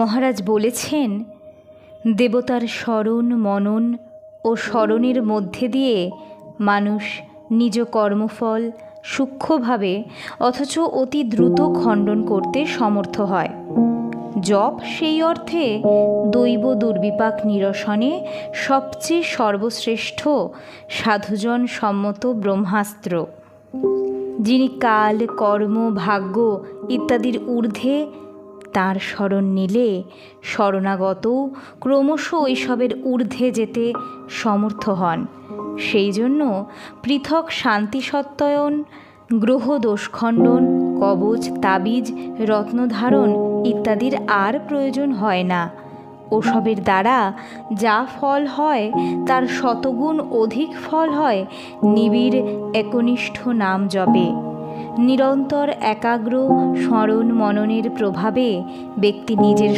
মহারাজ বলেছেন, দেবতার স্মরণ মনন ও স্মরণের মধ্যে দিয়ে মানুষ নিজ কর্মফল সূক্ষ্মভাবে অথচ অতি দ্রুত খণ্ডন করতে সমর্থ হয়। জপ সেই অর্থে দৈব দুর্বিপাক নিরসনে সবচেয়ে সর্বশ্রেষ্ঠ সাধুজন সম্মত ব্রহ্মাস্ত্র। যিনি কাল কর্ম ভাগ্য ইত্যাদির ঊর্ধ্বে, তাঁর শরণ নিলে শরণাগতও ক্রমশ এইসবের ঊর্ধ্বে যেতে সমর্থ হন। সেই জন্য পৃথক শান্তি সত্ত্বয়ন, গ্রহ দোষখণ্ডন, কবচ তাবিজ রত্নধারণ ইত্যাদির আর প্রয়োজন হয় না। ওসবের দ্বারা যা ফল হয় তার শতগুণ অধিক ফল হয় নিবিড় একনিষ্ঠ নাম জপে। নিরন্তর একাগ্র স্মরণ মননের প্রভাবে ব্যক্তি নিজের